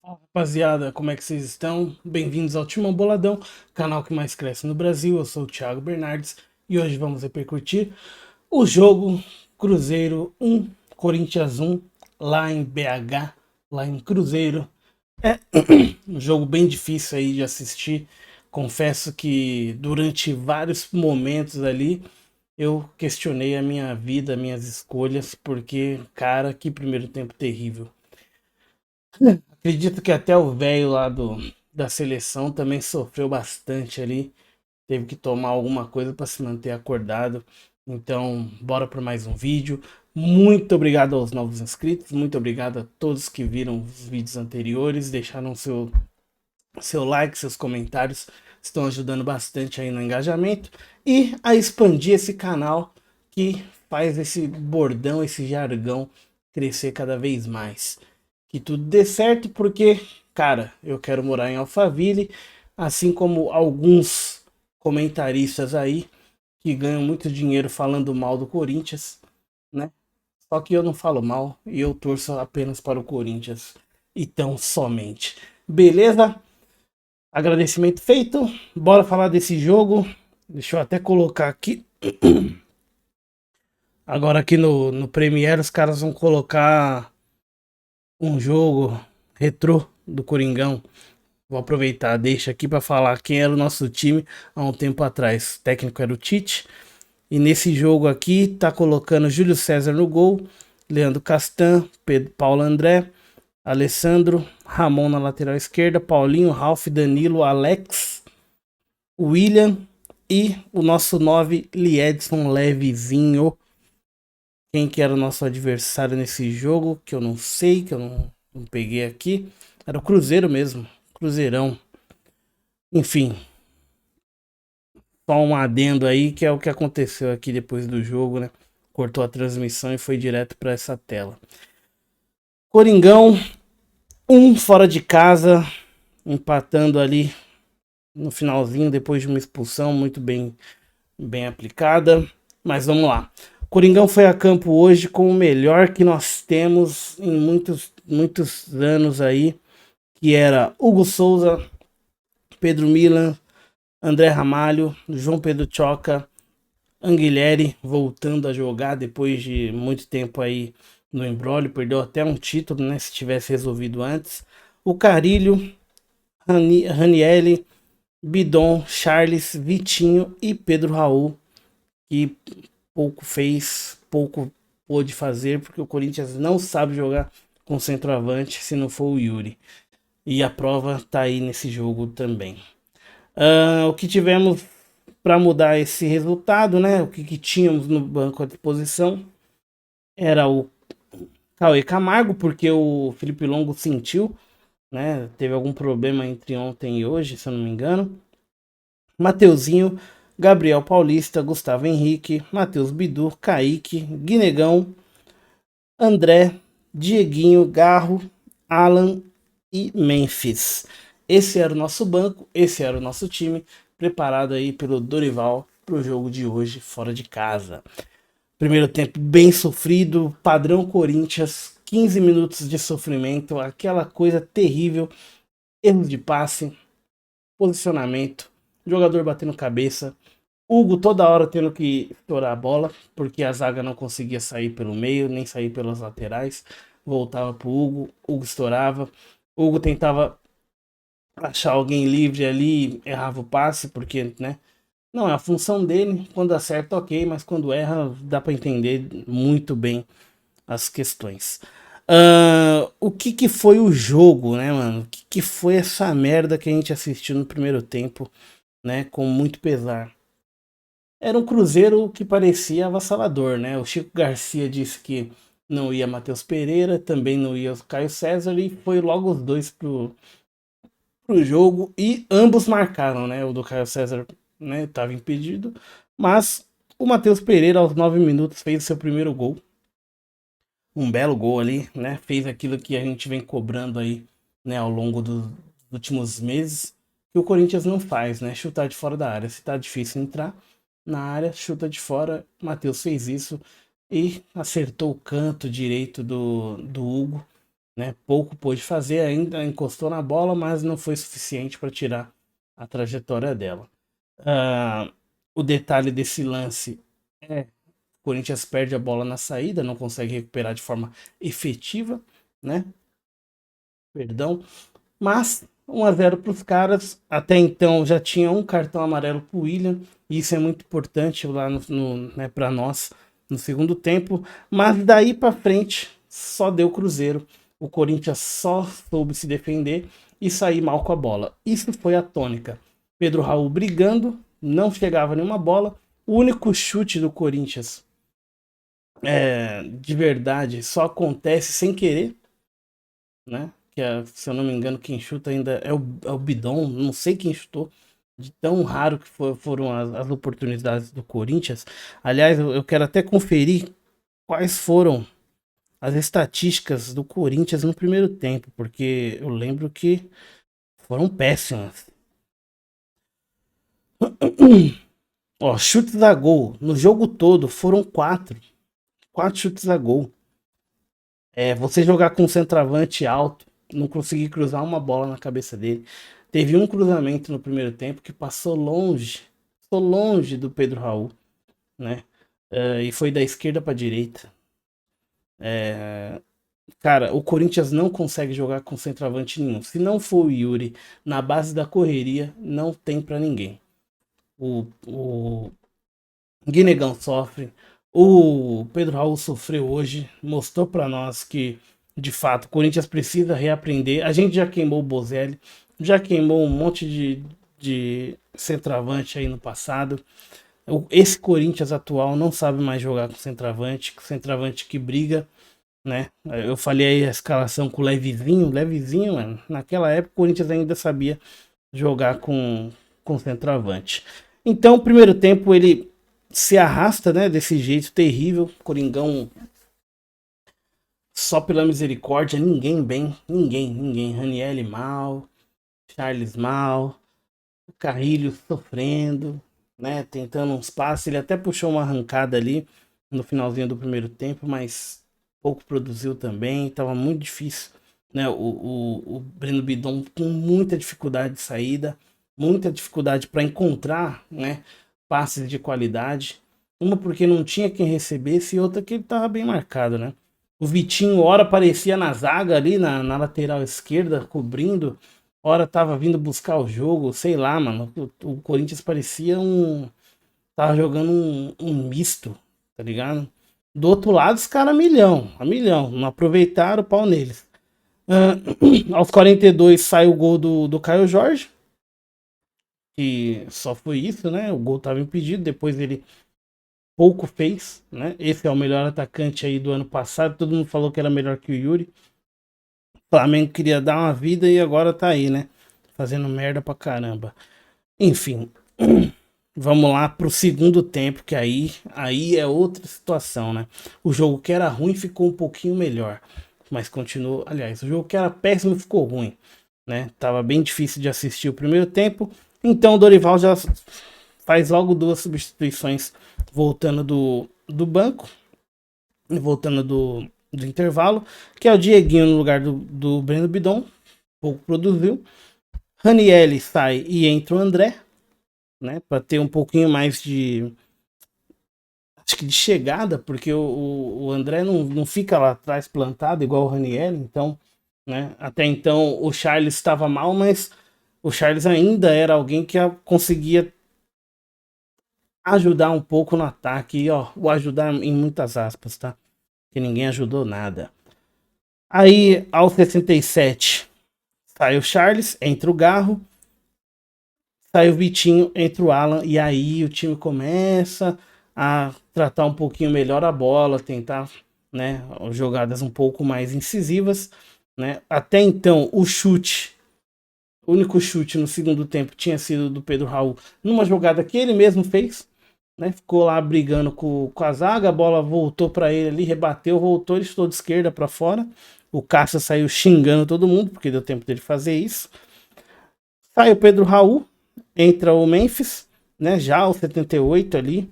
Fala, rapaziada, como é que vocês estão? Bem-vindos ao Timão Boladão, canal que mais cresce no Brasil. Eu sou o Thiago Bernardes e hoje vamos repercutir o jogo Cruzeiro 1, Corinthians 1, lá em BH, lá em Cruzeiro. É um jogo bem difícil aí de assistir. Confesso que durante vários momentos ali eu questionei a minha vida, minhas escolhas, porque, cara, que primeiro tempo terrível. Acredito que até o velho lá da seleção também sofreu bastante ali. Teve que tomar alguma coisa para se manter acordado. Então, bora para mais um vídeo. Muito obrigado aos novos inscritos. Muito obrigado a todos que viram os vídeos anteriores. Deixaram seu like, seus comentários. Estão ajudando bastante aí no engajamento. E a expandir esse canal que faz esse bordão, esse jargão crescer cada vez mais. Que tudo dê certo, porque, cara, eu quero morar em Alphaville, assim como alguns comentaristas aí que ganham muito dinheiro falando mal do Corinthians, né? Só que eu não falo mal e eu torço apenas para o Corinthians e tão somente. Beleza? Agradecimento feito. Bora falar desse jogo. Deixa eu até colocar aqui. Agora aqui no Premiere os caras vão colocar um jogo retrô do Coringão. Vou aproveitar, deixa aqui para falar quem era o nosso time há um tempo atrás. O técnico era o Tite. E nesse jogo aqui tá colocando Júlio César no gol, Leandro Castan, Pedro Paulo André, Alessandro, Ramon na lateral esquerda, Paulinho, Ralf, Danilo, Alex, William e o nosso 9 Liedson Levezinho. Quem que era o nosso adversário nesse jogo, que eu não sei, que eu não peguei aqui. Era o Cruzeiro mesmo, Cruzeirão. Enfim, só um adendo aí, que é o que aconteceu aqui depois do jogo, né? Cortou a transmissão e foi direto para essa tela. Coringão, um fora de casa, empatando ali no finalzinho, depois de uma expulsão muito bem aplicada. Mas vamos lá. Coringão foi a campo hoje com o melhor que nós temos em muitos anos aí, que era Hugo Souza, Pedro Milan, André Ramalho, João Pedro Choca, Anguilhere voltando a jogar depois de muito tempo aí no embrólio, perdeu até um título, né? Se tivesse resolvido antes. O Carilho, Ranielli, Bidon, Charles, Vitinho e Pedro Raul, que pouco fez, pouco pôde fazer, porque o Corinthians não sabe jogar com centroavante se não for o Yuri. E a prova tá aí nesse jogo também. O que tivemos para mudar esse resultado, né? O que tínhamos no banco à disposição era o Cauê Camargo, porque o Felipe Longo sentiu, né? Teve algum problema entre ontem e hoje, se eu não me engano. Mateuzinho, Gabriel Paulista, Gustavo Henrique, Matheus Bidu, Kaique, Guinegão, André, Dieguinho, Garro, Alan e Memphis. Esse era o nosso banco, esse era o nosso time, preparado aí pelo Dorival para o jogo de hoje fora de casa. Primeiro tempo bem sofrido, padrão Corinthians, 15 minutos de sofrimento, aquela coisa terrível, erros de passe, posicionamento, jogador batendo cabeça, Hugo toda hora tendo que estourar a bola, porque a zaga não conseguia sair pelo meio, nem sair pelas laterais. Voltava pro Hugo, Hugo estourava. Hugo tentava achar alguém livre ali, errava o passe, porque, né? Não, é a função dele. Quando acerta, ok, mas quando erra, dá para entender muito bem as questões. O que que foi o jogo, né, mano? O que que foi essa merda que a gente assistiu no primeiro tempo, né? Com muito pesar. Era um Cruzeiro que parecia avassalador, né? O Chico Garcia disse que não ia Matheus Pereira, também não ia o Caio César e foi logo os dois pro jogo e ambos marcaram, né? O do Caio César, né, estava impedido, mas o Matheus Pereira aos 9 minutos fez seu primeiro gol, um belo gol ali, né? Fez aquilo que a gente vem cobrando aí, né, ao longo dos últimos meses, que o Corinthians não faz, né? Chutar de fora da área. Se tá difícil entrar na área, chuta de fora. Matheus fez isso e acertou o canto direito do Hugo. né? Pouco pôde fazer, ainda encostou na bola, mas não foi suficiente para tirar a trajetória dela. O detalhe desse lance é: o Corinthians perde a bola na saída, não consegue recuperar de forma efetiva, né? Perdão. Mas 1-0 para os caras. Até então já tinha um cartão amarelo para o William. E isso é muito importante lá né, para nós no segundo tempo. Mas daí para frente só deu Cruzeiro. O Corinthians só soube se defender e sair mal com a bola. Isso foi a tônica. Pedro Raul brigando, não chegava nenhuma bola. O único chute do Corinthians de verdade só acontece sem querer, né? Se eu não me engano, quem chuta ainda é o Bidon, não sei quem chutou, de tão raro que foram as oportunidades do Corinthians. Aliás, eu quero até conferir quais foram as estatísticas do Corinthians no primeiro tempo, porque eu lembro que foram péssimas. Ó, chutes a gol. No jogo todo foram 4. 4 chutes a gol. Você jogar com um centroavante alto, não conseguir cruzar uma bola na cabeça dele. Teve um cruzamento no primeiro tempo que passou longe do Pedro Raul, né? E foi da esquerda para direita. Cara, o Corinthians não consegue jogar com centroavante nenhum. Se não for o Yuri na base da correria, não tem para ninguém. O Guinegão sofre. O Pedro Raul sofreu hoje. Mostrou para nós que, de fato, o Corinthians precisa reaprender. A gente já queimou o Bozelli. Já queimou um monte de centroavante aí no passado. Esse Corinthians atual não sabe mais jogar com centroavante que briga, né? Eu falei aí a escalação com o Levezinho, mano. Naquela época o Corinthians ainda sabia jogar com centroavante. Então, o primeiro tempo ele se arrasta, né, desse jeito terrível. Coringão só pela misericórdia, ninguém bem, ninguém. Ranielli mal, Charles mal, o Carrilho sofrendo, né, tentando uns passes. Ele até puxou uma arrancada ali no finalzinho do primeiro tempo, mas pouco produziu também. Tava muito difícil, né? O Breno Bidon com muita dificuldade de saída, muita dificuldade para encontrar, né, passes de qualidade. Uma porque não tinha quem recebesse e outra que ele tava bem marcado, né? O Vitinho, ora aparecia na zaga ali, na lateral esquerda, cobrindo. Ora tava vindo buscar o jogo, sei lá, mano. O Corinthians parecia tava jogando um misto, tá ligado? Do outro lado, os caras a milhão. Não aproveitaram o pau neles. Aos 42 sai o gol do Caio Jorge. Que só foi isso, né? O gol tava impedido. Depois ele pouco fez, né? Esse é o melhor atacante aí do ano passado. Todo mundo falou que era melhor que o Yuri. O Flamengo queria dar uma vida e agora tá aí, né? Fazendo merda pra caramba. Enfim, vamos lá pro segundo tempo, que aí é outra situação, né? O jogo que era ruim ficou um pouquinho melhor, mas continuou. Aliás, o jogo que era péssimo ficou ruim, né? Tava bem difícil de assistir o primeiro tempo. Então o Dorival já faz logo 2 substituições voltando do banco, voltando do intervalo, que é o Dieguinho no lugar do Breno Bidon, pouco produziu. Ranielli sai e entra o André, né, para ter um pouquinho mais acho que de chegada, porque o André não fica lá atrás plantado igual o Ranielli, então, né, até então o Charles estava mal, mas o Charles ainda era alguém que conseguia ajudar um pouco no ataque, ó, o ajudar em muitas aspas, tá? Que ninguém ajudou nada. Aí, aos 67, sai o Charles, entra o Garro, sai o Vitinho, entra o Alan, e aí o time começa a tratar um pouquinho melhor a bola, tentar, né, jogadas um pouco mais incisivas, né? Até então, o único chute no segundo tempo tinha sido do Pedro Raul, numa jogada que ele mesmo fez, né? Ficou lá brigando com a zaga, a bola voltou para ele ali, rebateu, voltou, ele estou de esquerda para fora. O Cássio saiu xingando todo mundo, porque deu tempo dele fazer isso. Sai o Pedro Raul, entra o Memphis, né? Já o 78 ali,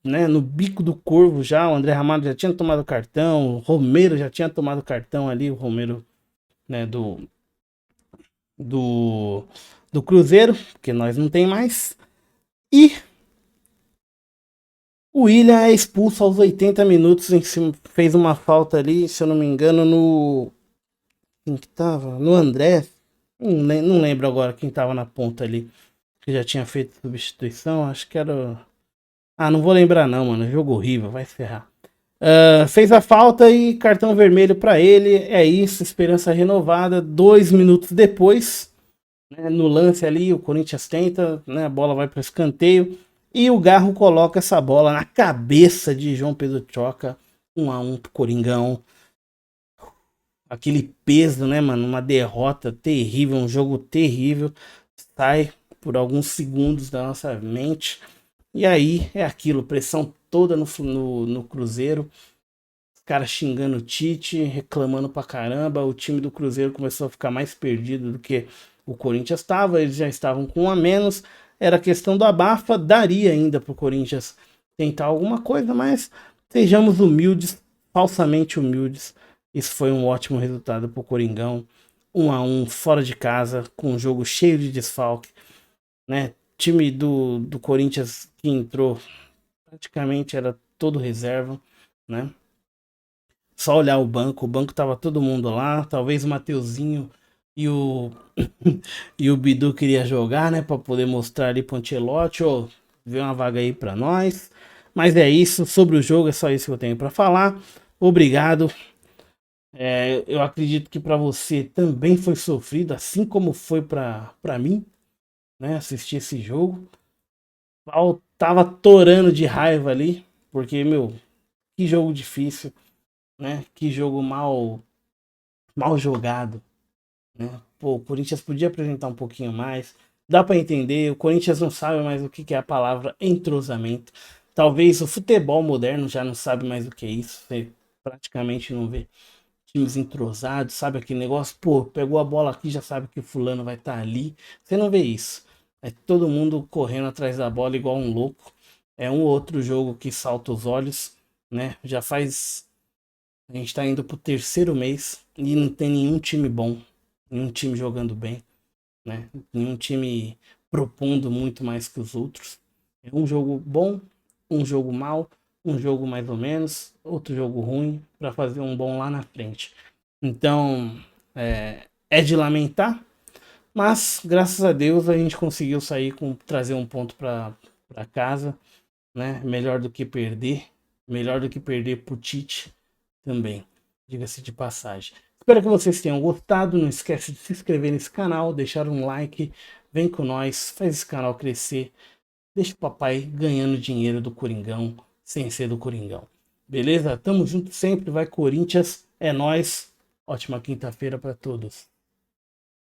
né, no bico do corvo já. O André Ramalho já tinha tomado cartão, o Romero já tinha tomado cartão ali, o Romero, né, do, do Cruzeiro, porque nós não tem mais. E o William é expulso aos 80 minutos, em cima, fez uma falta ali, se eu não me engano, no... Quem que tava? No André. Não lembro agora quem tava na ponta ali, que já tinha feito substituição, acho que era... Ah, não vou lembrar não, mano, jogo horrível, vai ferrar. Fez a falta e cartão vermelho para ele, é isso, esperança renovada. 2 minutos depois, né, no lance ali, o Corinthians tenta, né, a bola vai para o escanteio e o Garro coloca essa bola na cabeça de João Pedro Choca, 1 a 1 pro Coringão. Aquele peso, né, mano, uma derrota terrível, um jogo terrível, sai por alguns segundos da nossa mente. E aí é aquilo, pressão toda no Cruzeiro, os caras xingando o Tite, reclamando pra caramba. O time do Cruzeiro começou a ficar mais perdido do que o Corinthians estava. Eles já estavam com 1 a menos. Era questão do abafa, daria ainda pro Corinthians tentar alguma coisa, mas sejamos humildes, falsamente humildes. Isso foi um ótimo resultado pro Coringão. 1 a 1 fora de casa, com um jogo cheio de desfalque, né? Time do Corinthians que entrou praticamente era todo reserva, né? Só olhar o banco tava todo mundo lá, talvez o Mateuzinho e o e o Bidu queria jogar, né, para poder mostrar ali pro Ancelotti, ó, ver uma vaga aí para nós. Mas é isso, sobre o jogo é só isso que eu tenho para falar. Obrigado. Eu acredito que para você também foi sofrido, assim como foi para mim, né, assistir esse jogo. Eu tava torando de raiva ali, porque, meu, que jogo difícil, né? Que jogo mal jogado, né? Pô, o Corinthians podia apresentar um pouquinho mais. Dá para entender, o Corinthians não sabe mais o que é a palavra entrosamento. Talvez o futebol moderno já não sabe mais o que é isso. Você praticamente não vê times entrosados, sabe aquele negócio? Pô, pegou a bola aqui, já sabe que o fulano vai estar ali. Você não vê isso. É todo mundo correndo atrás da bola igual um louco. É um outro jogo que salta os olhos, né? Já faz A gente tá indo pro terceiro mês e não tem nenhum time bom, nenhum time jogando bem, né? Nenhum time propondo muito mais que os outros. É um jogo bom, um jogo mal, um jogo mais ou menos, outro jogo ruim para fazer um bom lá na frente. Então, é de lamentar, mas graças a Deus a gente conseguiu sair com trazer um ponto para casa, né? Melhor do que perder pro Tite também, diga-se de passagem. Espero que vocês tenham gostado. Não esquece de se inscrever nesse canal, deixar um like, vem com nós, faz esse canal crescer, deixa o papai ganhando dinheiro do Coringão sem ser do Coringão. Beleza? Tamo junto sempre, vai Corinthians, é nós. Ótima quinta-feira para todos.